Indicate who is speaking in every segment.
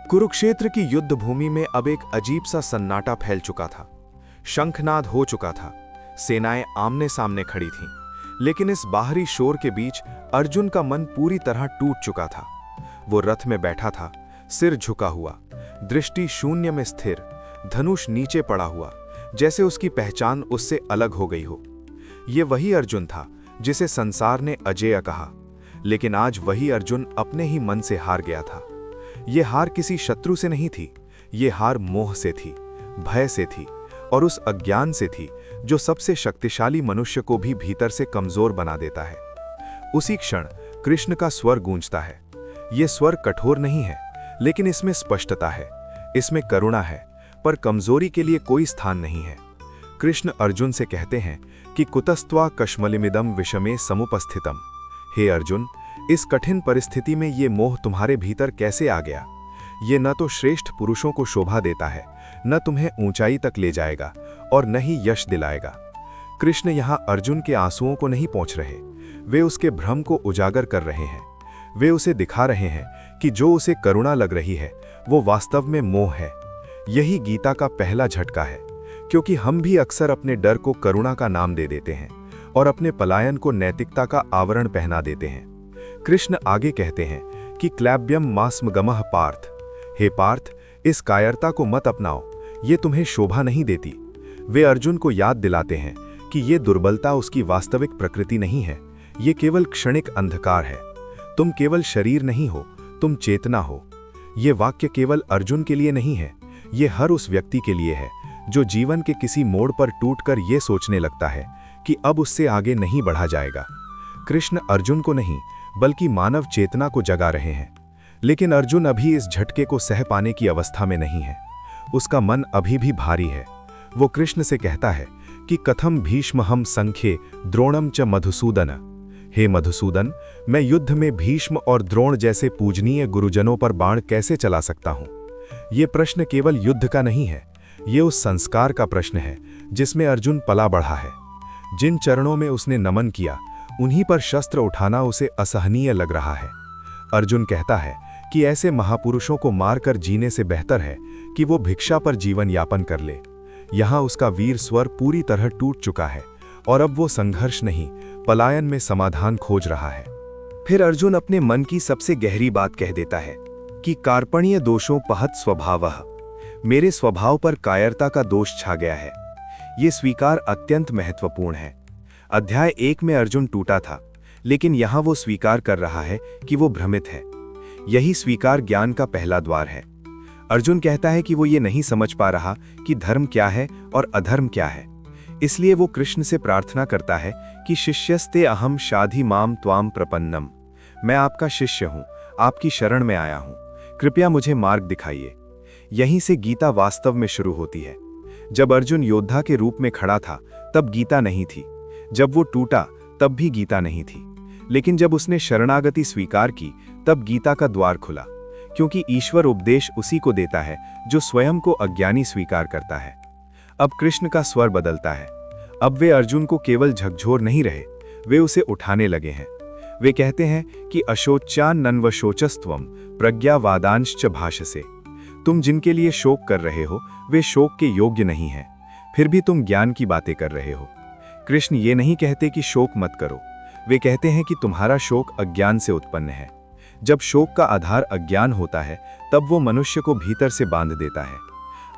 Speaker 1: कुरुक्षेत्र की युद्ध भूमि में अब एक अजीब सा सन्नाटा फैल चुका था। शंखनाद हो चुका था। सेनाएं आमने सामने खड़ी थीं, लेकिन इस बाहरी शोर के बीच अर्जुन का मन पूरी तरह टूट चुका था। वो रथ में बैठा था, सिर झुका हुआ, दृष्टि शून्य में स्थिर, धनुष नीचे पड़ा हुआ, जैसे उसकी पहचान उससे अलग हो गई हो। ये वही अर्जुन था जिसे संसार ने अजेय कहा, लेकिन आज वही अर्जुन अपने ही मन से हार गया था। ये हार किसी शत्रु से नहीं थी, ये हार मोह से थी, भय से थी और उस अज्ञान से थी जो सबसे शक्तिशाली मनुष्य को भी भीतर से कमजोर बना देता है। उसी क्षण कृष्ण का स्वर गूंजता है। ये स्वर कठोर नहीं है, लेकिन इसमें स्पष्टता है, इसमें करुणा है, पर कमजोरी के लिए कोई स्थान नहीं है। कृष्ण अर्जुन से कहते हैं कि कुतस्त्वा कश्मलिमिदम विषमे समुपस्थितम। हे अर्जुन, इस कठिन परिस्थिति में ये मोह तुम्हारे भीतर कैसे आ गया? ये न तो श्रेष्ठ पुरुषों को शोभा देता है, न तुम्हें ऊंचाई तक ले जाएगा और न ही यश दिलाएगा। कृष्ण यहाँ अर्जुन के आंसुओं को नहीं पोंछ रहे, वे उसके भ्रम को उजागर कर रहे हैं। वे उसे दिखा रहे हैं कि जो उसे करुणा लग रही है वो वास्तव में मोह है। यही गीता का पहला झटका है, क्योंकि हम भी अक्सर अपने डर को करुणा का नाम दे देते हैं और अपने पलायन को नैतिकता का आवरण पहना देते हैं। कृष्ण आगे कहते हैं कि क्लैब्यम मास्मगमः पार्थ। हे पार्थ, इस कायरता को मत अपनाओ, ये तुम्हें शोभा नहीं देती। वे अर्जुन को याद दिलाते हैं कि ये दुर्बलता उसकी वास्तविक प्रकृति नहीं है, ये केवल क्षणिक अंधकार है। तुम केवल शरीर नहीं हो, तुम चेतना हो। ये वाक्य केवल अर्जुन के लिए नहीं है, ये हर उस व्यक्ति के लिए है जो जीवन के किसी मोड़ पर टूटकर ये सोचने लगता है कि अब उससे आगे नहीं बढ़ा जाएगा। कृष्ण अर्जुन को नहीं बल्कि मानव चेतना को जगा रहे हैं। लेकिन अर्जुन अभी इस झटके को सह पाने की अवस्था में नहीं है। उसका मन अभी भी भारी है। वो कृष्ण से कहता है कि कथम भीष्महम संख्ये द्रोणम च मधुसूदन। हे मधुसूदन, मैं युद्ध में भीष्म और द्रोण जैसे पूजनीय गुरुजनों पर बाण कैसे चला सकता हूँ? ये प्रश्न केवल युद्ध का नहीं है, ये उस संस्कार का प्रश्न है जिसमें अर्जुन पला बढ़ा है। जिन चरणों में उसने नमन किया, उन्हीं पर शस्त्र उठाना उसे असहनीय लग रहा है। अर्जुन कहता है कि ऐसे महापुरुषों को मारकर जीने से बेहतर है कि वो भिक्षा पर जीवन यापन कर ले। यहाँ उसका वीर स्वर पूरी तरह टूट चुका है और अब वो संघर्ष नहीं, पलायन में समाधान खोज रहा है। फिर अर्जुन अपने मन की सबसे गहरी बात कह देता है कि कार्पण्य दोषों पहत स्वभावः। मेरे स्वभाव पर कायरता का दोष छा गया है। ये स्वीकार अत्यंत महत्वपूर्ण है। अध्याय 1 में अर्जुन टूटा था, लेकिन यहाँ वो स्वीकार कर रहा है कि वो भ्रमित है। यही स्वीकार ज्ञान का पहला द्वार है। अर्जुन कहता है कि वो ये नहीं समझ पा रहा कि धर्म क्या है और अधर्म क्या है। इसलिए वो कृष्ण से प्रार्थना करता है कि शिष्यस्ते अहम शाधि माम त्वाम प्रपन्नम। मैं आपका शिष्य हूँ, आपकी शरण में आया हूँ, कृपया मुझे मार्ग दिखाइए। यहीं से गीता वास्तव में शुरू होती है। जब अर्जुन योद्धा के रूप में खड़ा था तब गीता नहीं थी, जब वो टूटा तब भी गीता नहीं थी, लेकिन जब उसने शरणागति स्वीकार की तब गीता का द्वार खुला, क्योंकि ईश्वर उपदेश उसी को देता है जो स्वयं को अज्ञानी स्वीकार करता है। अब कृष्ण का स्वर बदलता है। अब वे अर्जुन को केवल झकझोर नहीं रहे, वे उसे उठाने लगे हैं। वे कहते हैं कि अशोच्यान नन्वशोचस्त्वम प्रज्ञावादांश्च भाषसे। तुम जिनके लिए शोक कर रहे हो वे शोक के योग्य नहीं हैं, फिर भी तुम ज्ञान की बातें कर रहे हो। कृष्ण ये नहीं कहते कि शोक मत करो, वे कहते हैं कि तुम्हारा शोक अज्ञान से उत्पन्न है। जब शोक का आधार अज्ञान होता है तब वो मनुष्य को भीतर से बांध देता है।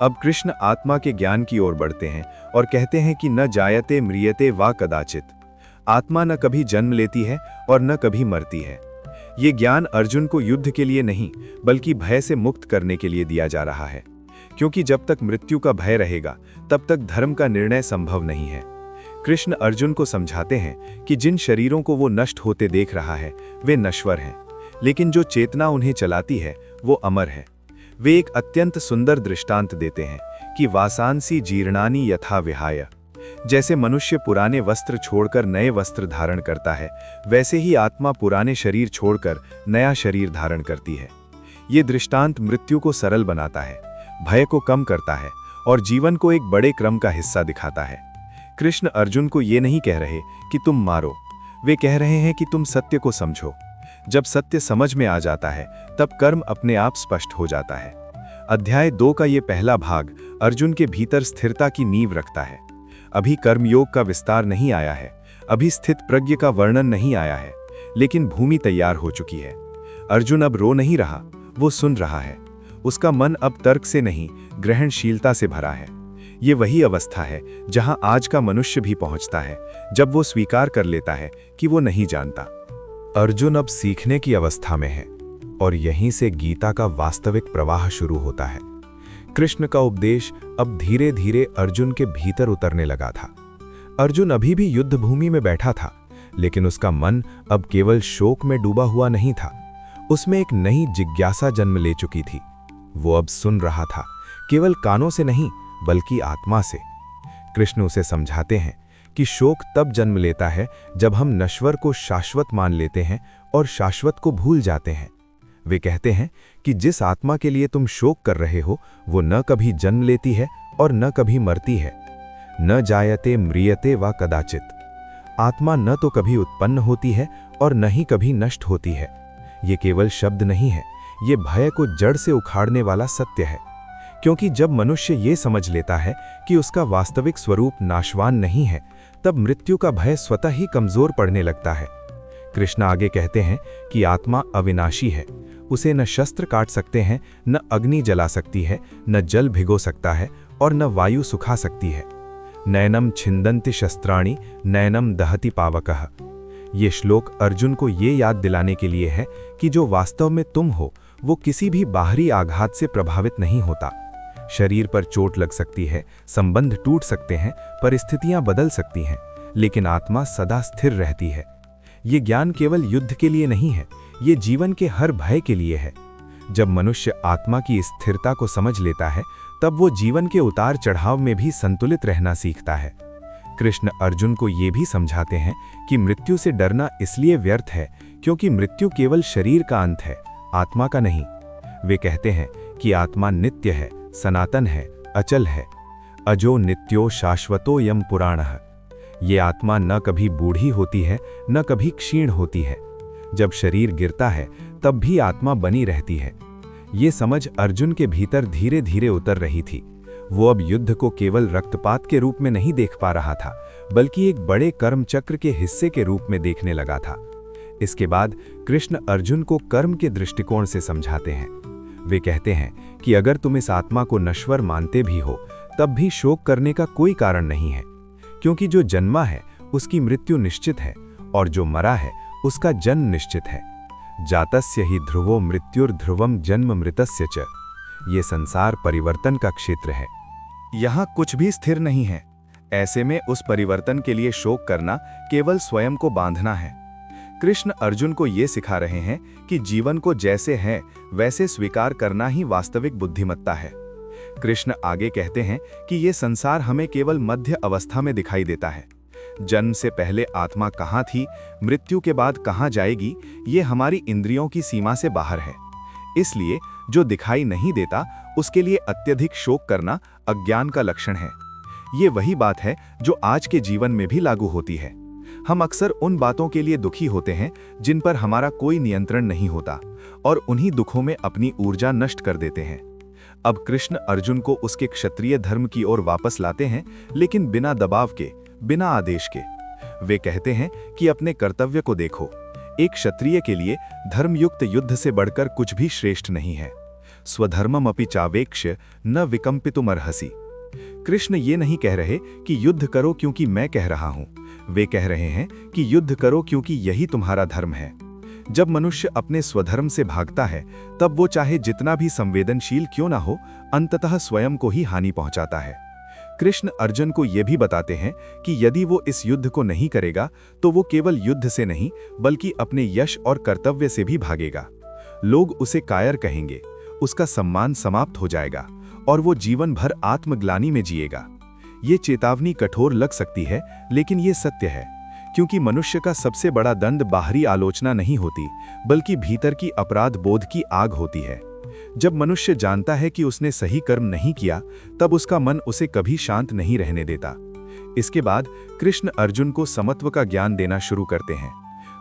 Speaker 1: अब कृष्ण आत्मा के ज्ञान की ओर बढ़ते हैं और कहते हैं कि न जायते म्रियते वा कदाचित। आत्मा न कभी जन्म लेती है और न कभी मरती है। ये ज्ञान अर्जुन को युद्ध के लिए नहीं बल्कि भय से मुक्त करने के लिए दिया जा रहा है, क्योंकि जब तक मृत्यु का भय रहेगा तब तक धर्म का निर्णय संभव नहीं है। कृष्ण अर्जुन को समझाते हैं कि जिन शरीरों को वो नष्ट होते देख रहा है वे नश्वर हैं, लेकिन जो चेतना उन्हें चलाती है वो अमर है। वे एक अत्यंत सुंदर दृष्टांत देते हैं कि वासांसी जीर्णानि यथा विहाय। जैसे मनुष्य पुराने वस्त्र छोड़कर नए वस्त्र धारण करता है, वैसे ही आत्मा पुराने शरीर छोड़कर नया शरीर धारण करती है। ये दृष्टांत मृत्यु को सरल बनाता है, भय को कम करता है और जीवन को एक बड़े क्रम का हिस्सा दिखाता है। कृष्ण अर्जुन को ये नहीं कह रहे कि तुम मारो, वे कह रहे हैं कि तुम सत्य को समझो। जब सत्य समझ में आ जाता है तब कर्म अपने आप स्पष्ट हो जाता है। अध्याय 2 का ये पहला भाग अर्जुन के भीतर स्थिरता की नींव रखता है। अभी कर्मयोग का विस्तार नहीं आया है, अभी स्थित प्रज्ञ का वर्णन नहीं आया है, लेकिन भूमि तैयार हो चुकी है। अर्जुन अब रो नहीं रहा, वो सुन रहा है। उसका मन अब तर्क से नहीं, ग्रहणशीलता से भरा है। ये वही अवस्था है जहां आज का मनुष्य भी पहुंचता है, जब वो स्वीकार कर लेता है कि वो नहीं जानता। अर्जुन अब सीखने की अवस्था में है, और यहीं से गीता का वास्तविक प्रवाह शुरू होता है। कृष्ण का उपदेश अब धीरे धीरे अर्जुन के भीतर उतरने लगा था। अर्जुन अभी भी युद्ध भूमि में बैठा था, लेकिन उसका मन अब केवल शोक में डूबा हुआ नहीं था। उसमें एक नई जिज्ञासा जन्म ले चुकी थी। वो अब सुन रहा था, केवल कानों से नहीं बल्कि आत्मा से। कृष्ण उसे समझाते हैं कि शोक तब जन्म लेता है जब हम नश्वर को शाश्वत मान लेते हैं और शाश्वत को भूल जाते हैं। वे कहते हैं कि जिस आत्मा के लिए तुम शोक कर रहे हो वो न कभी जन्म लेती है और न कभी मरती है। न जायते म्रियते वा कदाचित। आत्मा न तो कभी उत्पन्न होती है और न ही कभी नष्ट होती है। ये केवल शब्द नहीं है, ये भय को जड़ से उखाड़ने वाला सत्य है। क्योंकि जब मनुष्य ये समझ लेता है कि उसका वास्तविक स्वरूप नाशवान नहीं है, तब मृत्यु का भय स्वतः ही कमजोर पड़ने लगता है। कृष्ण आगे कहते हैं कि आत्मा अविनाशी है। उसे न शस्त्र काट सकते हैं, न अग्नि जला सकती है, न जल भिगो सकता है और न वायु सुखा सकती है। नयनम छिंदन्ति शस्त्राणि नयनम दहति पावकः। ये श्लोक अर्जुन को ये याद दिलाने के लिए है कि जो वास्तव में तुम हो वो किसी भी बाहरी आघात से प्रभावित नहीं होता। शरीर पर चोट लग सकती है, संबंध टूट सकते हैं, परिस्थितियां बदल सकती हैं, लेकिन आत्मा सदा स्थिर रहती है। ये ज्ञान केवल युद्ध के लिए नहीं है, ये जीवन के हर भय के लिए है। जब मनुष्य आत्मा की स्थिरता को समझ लेता है, तब वो जीवन के उतार चढ़ाव में भी संतुलित रहना सीखता है। कृष्ण अर्जुन को ये भी समझाते हैं कि मृत्यु से डरना इसलिए व्यर्थ है क्योंकि मृत्यु केवल शरीर का अंत है, आत्मा का नहीं। वे कहते हैं कि आत्मा नित्य है, सनातन है, अचल है। अजो नित्यो शाश्वतो यम पुराणः। ये आत्मा न कभी बूढ़ी होती है, न कभी क्षीण होती है। जब शरीर गिरता है तब भी आत्मा बनी रहती है। ये समझ अर्जुन के भीतर धीरे धीरे उतर रही थी। वो अब युद्ध को केवल रक्तपात के रूप में नहीं देख पा रहा था, बल्कि एक बड़े कर्म चक्र के हिस्से के रूप में देखने लगा था। इसके बाद कृष्ण अर्जुन को कर्म के दृष्टिकोण से समझाते हैं। वे कहते हैं कि अगर तुम इस आत्मा को नश्वर मानते भी हो, तब भी शोक करने का कोई कारण नहीं है, क्योंकि जो जन्मा है उसकी मृत्यु निश्चित है और जो मरा है उसका जन्म निश्चित है। जातस्य ही ध्रुवो मृत्युर्ध्रुवम जन्म मृतस्य च। ये संसार परिवर्तन का क्षेत्र है, यहाँ कुछ भी स्थिर नहीं है। ऐसे में उस परिवर्तन के लिए शोक करना केवल स्वयं को बांधना है। कृष्ण अर्जुन को ये सिखा रहे हैं कि जीवन को जैसे है वैसे स्वीकार करना ही वास्तविक बुद्धिमत्ता है। कृष्ण आगे कहते हैं कि ये संसार हमें केवल मध्य अवस्था में दिखाई देता है। जन्म से पहले आत्मा कहाँ थी, मृत्यु के बाद कहाँ जाएगी, ये हमारी इंद्रियों की सीमा से बाहर है। इसलिए जो दिखाई नहीं देता उसके लिए अत्यधिक शोक करना अज्ञान का लक्षण है। ये वही बात है जो आज के जीवन में भी लागू होती है। हम अक्सर उन बातों के लिए दुखी होते हैं जिन पर हमारा कोई नियंत्रण नहीं होता, और उन्हीं दुखों में अपनी ऊर्जा नष्ट कर देते हैं। अब कृष्ण अर्जुन को उसके क्षत्रिय धर्म की ओर वापस लाते हैं, लेकिन बिना दबाव के, बिना आदेश के। वे कहते हैं कि अपने कर्तव्य को देखो। एक क्षत्रिय के लिए धर्मयुक्त युद्ध से बढ़कर कुछ भी श्रेष्ठ नहीं है। स्वधर्मम अपि चावेक्ष्य न विकंपितुमर्हसि। कृष्ण ये नहीं कह रहे कि युद्ध करो क्योंकि मैं कह रहा हूं। वे कह रहे हैं कि युद्ध करो क्योंकि यही तुम्हारा धर्म है। जब मनुष्य अपने स्वधर्म से भागता है, तब वो चाहे जितना भी संवेदनशील क्यों ना हो, अंततः स्वयं को ही हानि पहुंचाता है। कृष्ण अर्जुन को यह भी बताते हैं कि यदि वो इस युद्ध को नहीं करेगा तो वो केवल युद्ध से नहीं बल्कि अपने यश और कर्तव्य से भी भागेगा। लोग उसे कायर कहेंगे, उसका सम्मान समाप्त हो जाएगा और वो जीवन भर आत्मग्लानि में जिएगा। ये चेतावनी कठोर लग सकती है, लेकिन ये सत्य है, क्योंकि मनुष्य का सबसे बड़ा दंड बाहरी आलोचना नहीं होती, बल्कि भीतर की अपराध बोध की आग होती है। जब मनुष्य जानता है कि उसने सही कर्म नहीं किया, तब उसका मन उसे कभी शांत नहीं रहने देता। इसके बाद कृष्ण अर्जुन को समत्व का ज्ञान देना शुरू करते हैं।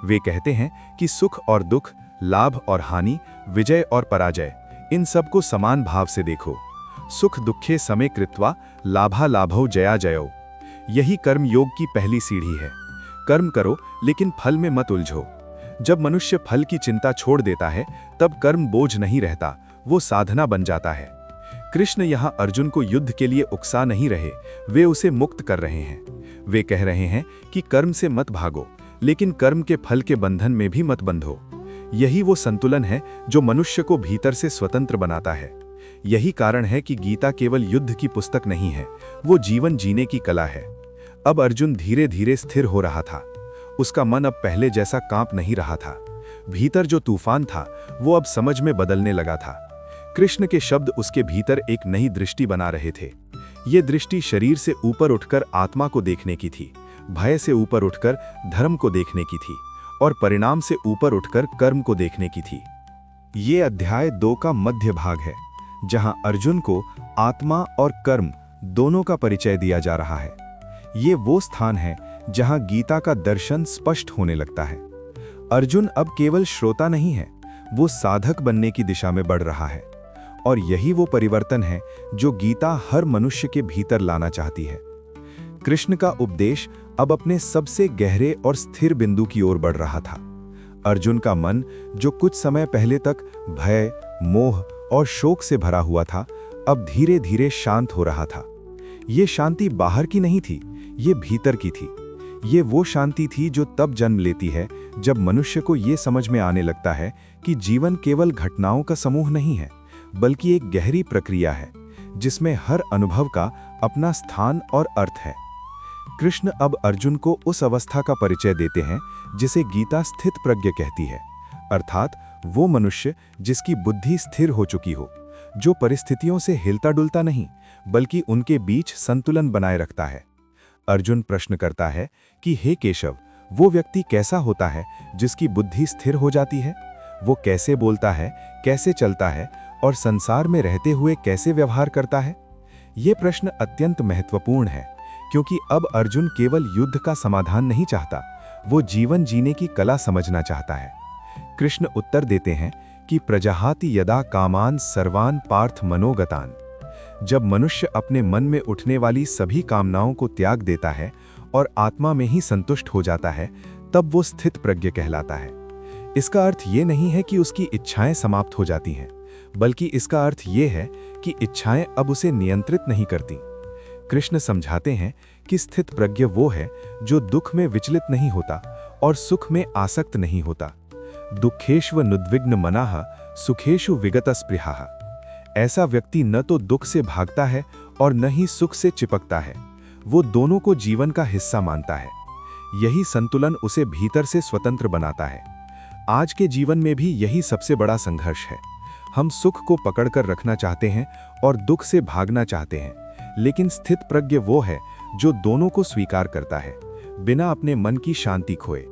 Speaker 1: वे कहते हैं कि सुख और दुख, लाभ और हानि, विजय और पराजय, इन सबको समान भाव से देखो। सुख दुखे समे कृत्वा लाभा लाभौ जया जयो। यही कर्म योग की पहली सीढ़ी है। कर्म करो लेकिन फल में मत उलझो। जब मनुष्य फल की चिंता छोड़ देता है तब कर्म बोझ नहीं रहता, वो साधना बन जाता है। कृष्ण यहाँ अर्जुन को युद्ध के लिए उकसा नहीं रहे, वे उसे मुक्त कर रहे हैं। वे कह रहे हैं कि कर्म से मत भागो, लेकिन कर्म के फल के बंधन में भी मत बंधो। यही वो संतुलन है जो मनुष्य को भीतर से स्वतंत्र बनाता है। यही कारण है कि गीता केवल युद्ध की पुस्तक नहीं है, वो जीवन जीने की कला है। अब अर्जुन धीरे धीरे स्थिर हो रहा था। उसका मन अब पहले जैसा कांप नहीं रहा था। भीतर जो तूफान था वो अब समझ में बदलने लगा था। कृष्ण के शब्द उसके भीतर एक नई दृष्टि बना रहे थे। ये दृष्टि शरीर से ऊपर उठकर आत्मा को देखने की थी, भय से ऊपर उठकर धर्म को देखने की थी और परिणाम से ऊपर उठकर कर्म को देखने की थी। ये अध्याय 2 का मध्य भाग है, जहां अर्जुन को आत्मा और कर्म दोनों का परिचय दिया जा रहा है। ये वो स्थान है जहां गीता का दर्शन स्पष्ट होने लगता है। अर्जुन अब केवल श्रोता नहीं है, वो साधक बनने की दिशा में बढ़ रहा है। और यही वो परिवर्तन है जो गीता हर मनुष्य के भीतर लाना चाहती है। कृष्ण का उपदेश अब अपने सबसे गहरे और स्थिर बिंदु की ओर बढ़ रहा था। अर्जुन का मन, जो कुछ समय पहले तक भय, मोह और शोक से भरा हुआ था, अब धीरे धीरे शांत हो रहा था। ये शांति बाहर की नहीं थी, ये भीतर की थी। ये वो शांति थी जो तब जन्म लेती है जब मनुष्य को ये समझ में आने लगता है कि जीवन केवल घटनाओं का समूह नहीं है, बल्कि एक गहरी प्रक्रिया है जिसमें हर अनुभव का अपना स्थान और अर्थ है। कृष्ण अब अर्जुन को उस अवस्था का परिचय देते हैं जिसे गीता स्थित प्रज्ञ कहती है, अर्थात वो मनुष्य जिसकी बुद्धि स्थिर हो चुकी हो, जो परिस्थितियों से हिलता डुलता नहीं बल्कि उनके बीच संतुलन बनाए रखता है। अर्जुन प्रश्न करता है कि हे केशव, वो व्यक्ति कैसा होता है जिसकी बुद्धि स्थिर हो जाती है? वो कैसे बोलता है, कैसे चलता है और संसार में रहते हुए कैसे व्यवहार करता है? ये प्रश्न अत्यंत महत्वपूर्ण है, क्योंकि अब अर्जुन केवल युद्ध का समाधान नहीं चाहता, वो जीवन जीने की कला समझना चाहता है। कृष्ण उत्तर देते हैं कि प्रजहाति यदा कामान सर्वान पार्थ मनोगतान। जब मनुष्य अपने मन में उठने वाली सभी कामनाओं को त्याग देता है और आत्मा में ही संतुष्ट हो जाता है, तब वो स्थित प्रज्ञ कहलाता है। इसका अर्थ ये नहीं है कि उसकी इच्छाएं समाप्त हो जाती हैं, बल्कि इसका अर्थ ये है कि इच्छाएं अब उसे नियंत्रित नहीं करती। कृष्ण समझाते हैं कि स्थित प्रज्ञ वो है जो दुख में विचलित नहीं होता और सुख में आसक्त नहीं होता। दुखेष्व नुद्विग्न मनाः सुखेषु विगत स्पृहाः। ऐसा व्यक्ति न तो दुख से भागता है और न ही सुख से चिपकता है, वो दोनों को जीवन का हिस्सा मानता है। यही संतुलन उसे भीतर से स्वतंत्र बनाता है। आज के जीवन में भी यही सबसे बड़ा संघर्ष है। हम सुख को पकड़कर रखना चाहते हैं और दुख से भागना चाहते हैं, लेकिन स्थित प्रज्ञ वो है जो दोनों को स्वीकार करता है, बिना अपने मन की शांति खोए।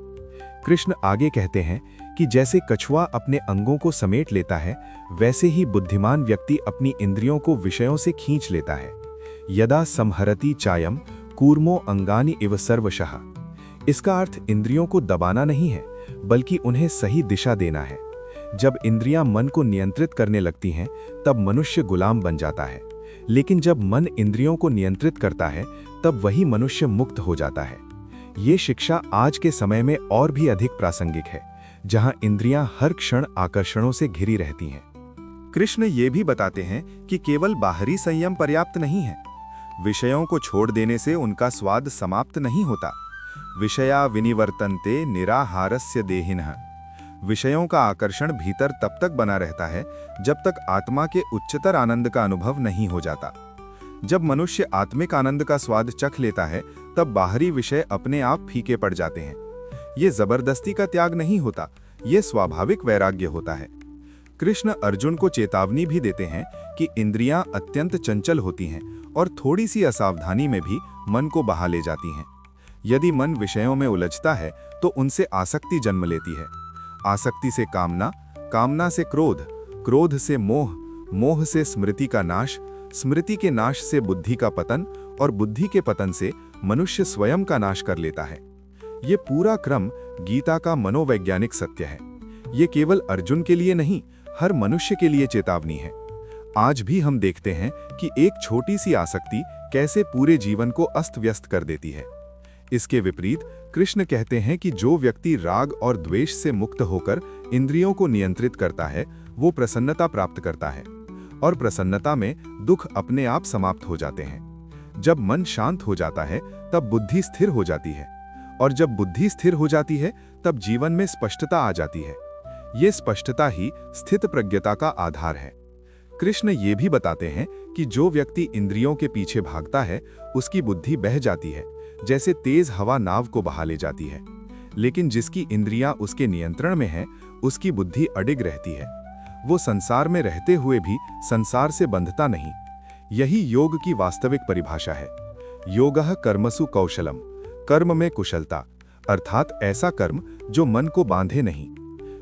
Speaker 1: कृष्ण आगे कहते हैं कि जैसे कछुआ अपने अंगों को समेट लेता है, वैसे ही बुद्धिमान व्यक्ति अपनी इंद्रियों को विषयों से खींच लेता है। यदा संहरति चायम कूर्मो अंगानि इव सर्वशः। इसका अर्थ इंद्रियों को दबाना नहीं है, बल्कि उन्हें सही दिशा देना है। जब इंद्रियां मन को नियंत्रित करने लगती हैं, तब मनुष्य गुलाम बन जाता है, लेकिन जब मन इंद्रियों को नियंत्रित करता है, तब वही मनुष्य मुक्त हो जाता है। ये शिक्षा आज के समय में और भी अधिक प्रासंगिक है, जहां इंद्रियां हर क्षण आकर्षणों से घिरी रहती हैं। कृष्ण ये भी बताते हैं कि केवल बाहरी संयम पर्याप्त नहीं है। विषयों को छोड़ देने से उनका स्वाद समाप्त नहीं होता। विषया विनिवर्तन्ते निराहारस्य देहिनः। विषयों का आकर्षण भीतर तब तक बना रहता है जब तक आत्मा के उच्चतर आनंद का अनुभव नहीं हो जाता। जब मनुष्य आत्मिक आनंद का स्वाद चख लेता है, तब बाहरी विषय अपने आप फीके पड़ जाते हैं। ये जबरदस्ती का त्याग नहीं होता, ये स्वाभाविक वैराग्य होता है। कृष्ण अर्जुन को चेतावनी भी देते हैं कि इंद्रियां अत्यंत चंचल होती हैं और थोड़ी सी असावधानी में भी मन को बहा ले जाती हैं। यदि मन विषयों में उलझता है तो उनसे आसक्ति जन्म लेती है। आसक्ति से कामना, कामना से क्रोध, क्रोध से मोह, मोह से स्मृति का नाश, स्मृति के नाश से बुद्धि का पतन और बुद्धि के पतन से मनुष्य स्वयं का नाश कर लेता है। ये पूरा क्रम गीता का मनोवैज्ञानिक सत्य है। ये केवल अर्जुन के लिए नहीं, हर मनुष्य के लिए चेतावनी है। आज भी हम देखते हैं कि एक छोटी सी आसक्ति कैसे पूरे जीवन को अस्त व्यस्त कर देती है। इसके विपरीत कृष्ण कहते हैं कि जो व्यक्ति राग और द्वेष से मुक्त होकर इंद्रियों को नियंत्रित करता है, वो प्रसन्नता प्राप्त करता है, और प्रसन्नता में दुख अपने आप समाप्त हो जाते हैं। जब मन शांत हो जाता है तब बुद्धि स्थिर हो जाती है, और जब बुद्धि स्थिर हो जाती है तब जीवन में स्पष्टता आ जाती है। ये स्पष्टता ही स्थित प्रज्ञता का आधार है। कृष्ण ये भी बताते हैं कि जो व्यक्ति इंद्रियों के पीछे भागता है उसकी बुद्धि बह जाती है, जैसे तेज हवा नाव को बहा ले जाती है। लेकिन जिसकी इंद्रियां उसके नियंत्रण में हैं, उसकी बुद्धि अडिग रहती है। वो संसार में रहते हुए भी संसार से बंधता नहीं। यही योग की वास्तविक परिभाषा है। योगः कर्मसु कौशलम, कर्म में कुशलता, अर्थात ऐसा कर्म जो मन को बांधे नहीं।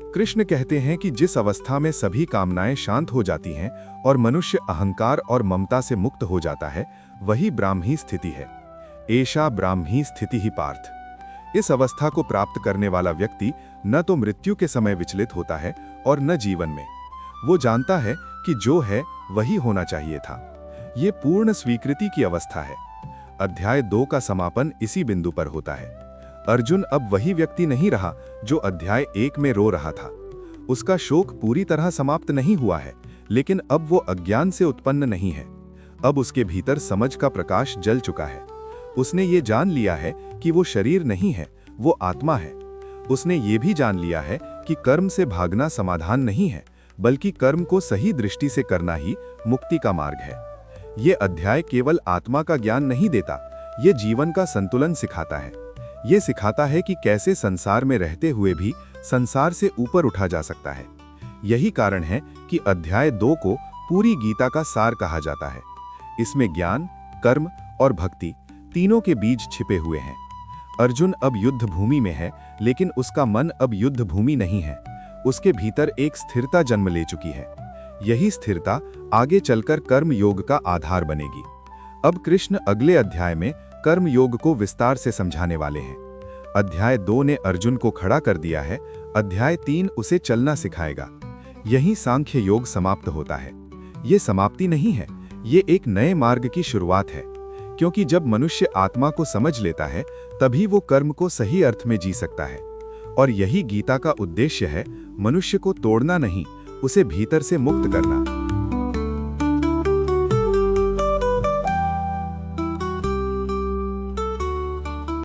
Speaker 1: कृष्ण कहते हैं कि जिस अवस्था में सभी कामनाएं शांत हो जाती हैं और मनुष्य अहंकार और ममता से मुक्त हो जाता है, वही ब्राह्मी स्थिति है। एषा ब्राह्मी स्थिति ही पार्थ। इस अवस्था को प्राप्त करने वाला व्यक्ति न तो मृत्यु के समय विचलित होता है और न जीवन में। वो जानता है कि जो है वही होना चाहिए था। ये पूर्ण स्वीकृति की अवस्था है। अध्याय 2 का समापन इसी बिंदु पर होता है। अर्जुन अब वही व्यक्ति नहीं रहा जो अध्याय 1 में रो रहा था। उसका शोक पूरी तरह समाप्त नहीं हुआ है, लेकिन अब वो अज्ञान से उत्पन्न नहीं है। अब उसके भीतर समझ का प्रकाश जल चुका है। उसने ये जान लिया है कि वो शरीर नहीं है, वो आत्मा है। उसने ये भी जान लिया है कि कर्म से भागना समाधान नहीं है, बल्कि कर्म को सही दृष्टि से करना ही मुक्ति का मार्ग है। ये अध्याय केवल आत्मा का ज्ञान नहीं देता, ये जीवन का संतुलन सिखाता है। ये सिखाता है कि कैसे संसार में रहते हुए भी संसार से ऊपर उठा जा सकता है। यही कारण है कि अध्याय 2 को पूरी गीता का सार कहा जाता है। इसमें ज्ञान, कर्म और भक्ति तीनों के बीज छिपे हुए हैं। अर्जुन अब युद्ध भूमि में है, लेकिन उसका मन अब युद्ध भूमि नहीं है। उसके भीतर एक स्थिरता जन्म ले चुकी है। यही स्थिरता आगे चलकर कर्म योग का आधार बनेगी। अब कृष्ण अगले अध्याय में कर्म योग को विस्तार से समझाने वाले हैं। अध्याय 2 ने अर्जुन को खड़ा कर दिया है, अध्याय 3 उसे चलना सिखाएगा। यही सांख्य योग समाप्त होता है। ये समाप्ति नहीं है, ये एक नए मार्ग की शुरुआत है। क्योंकि जब मनुष्य आत्मा को समझ लेता है, तभी वो कर्म को सही अर्थ में जी सकता है। और यही गीता का उद्देश्य है, मनुष्य को तोड़ना नहीं, उसे भीतर से मुक्त करना।